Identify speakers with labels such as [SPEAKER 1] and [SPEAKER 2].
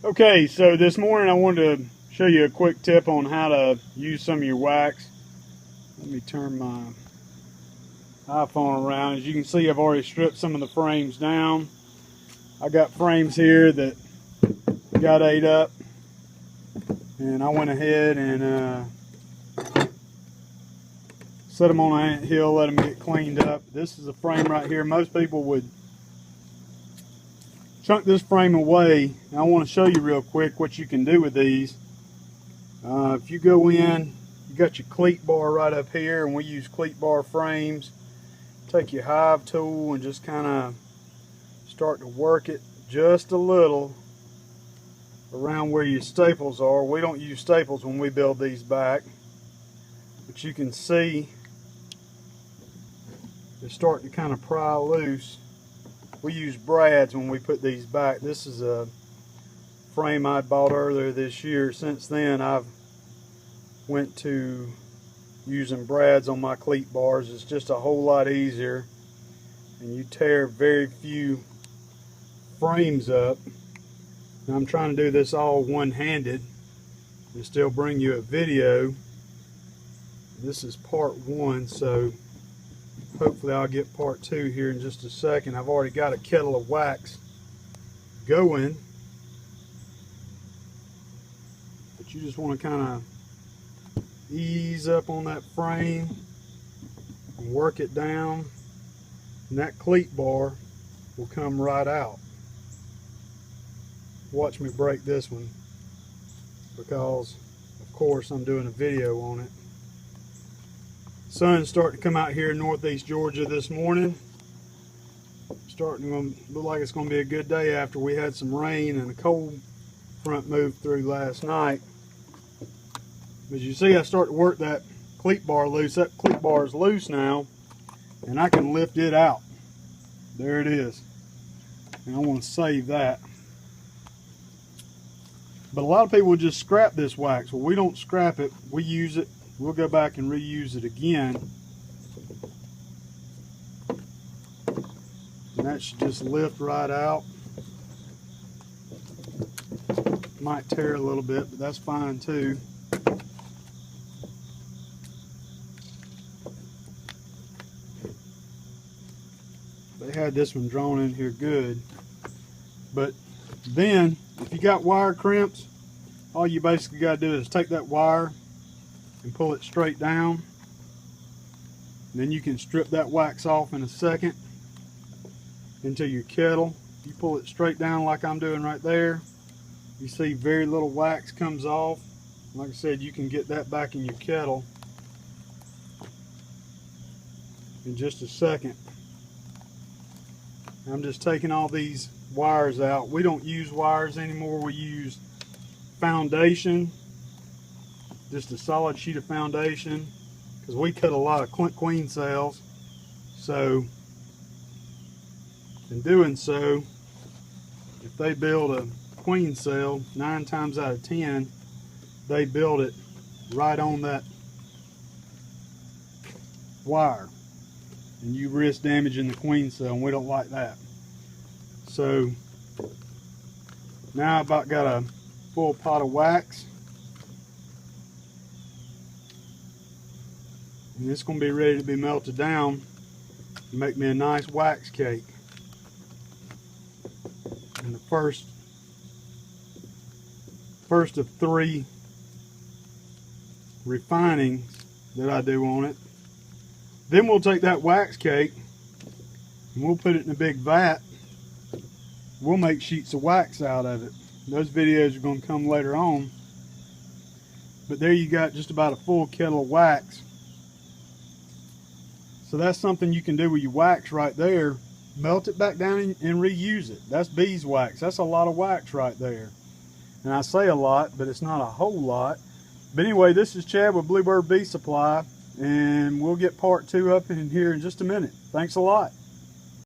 [SPEAKER 1] Okay, so this morning I wanted to show you a quick tip on how to use some of your wax. Let me turn my iPhone around. As you can see, I've already stripped some of the frames down. I got frames here that got ate up, and I went ahead and set them on an ant hill, let them get cleaned up. This is a frame right here. Most people would chunk this frame away. I want to show you real quick what you can do with these. If you go in, you got your cleat bar right up here, and we use cleat bar frames. Take your hive tool and just kind of start to work it just a little around where your staples are. We don't use staples when we build these back, but you can see they're starting to kind of pry loose. We use brads when we put these back. This is a frame I bought earlier this year. Since then I've went to using brads on my cleat bars. It's just a whole lot easier, and you tear very few frames up. Now I'm trying to do this all one-handed and still bring you a video. This is part one, so hopefully I'll get part two here in just a second. I've already got a kettle of wax going, but you just want to kind of ease up on that frame and work it down, and that cleat bar will come right out. Watch me break this one, because of course I'm doing a video on it. Sun's starting to come out here in northeast Georgia this morning. Starting to look like it's going to be a good day after we had some rain and a cold front moved through last night. As you see, I start to work that cleat bar loose. That cleat bar is loose now, and I can lift it out. There it is. And I want to save that. But a lot of people just scrap this wax. Well, we don't scrap it. We use it. We'll go back and reuse it again. And that should just lift right out. Might tear a little bit, but that's fine too. They had this one drawn in here good. But then, if you got wire crimps, all you basically got to do is take that wire and pull it straight down. And then you can strip that wax off in a second into your kettle. You pull it straight down like I'm doing right there. You see very little wax comes off. Like I said, you can get that back in your kettle in just a second. I'm just taking all these wires out. We don't use wires anymore. We use foundation, just a solid sheet of foundation, because we cut a lot of queen cells. So in doing so, if they build a queen cell, 9 times out of 10 they build it right on that wire, and you risk damaging the queen cell, and we don't like that. So now I've about got a full pot of wax, and it's going to be ready to be melted down and make me a nice wax cake. And the first of 3 refinings that I do on it. Then we'll take that wax cake and we'll put it in a big vat. We'll make sheets of wax out of it. Those videos are going to come later on. But there you got just about a full kettle of wax. So that's something you can do with your wax right there. Melt it back down and reuse it. That's beeswax. That's a lot of wax right there. And I say a lot, but it's not a whole lot. But anyway, this is Chad with Bluebird Bee Supply, and we'll get part 2 up in here in just a minute. Thanks a lot.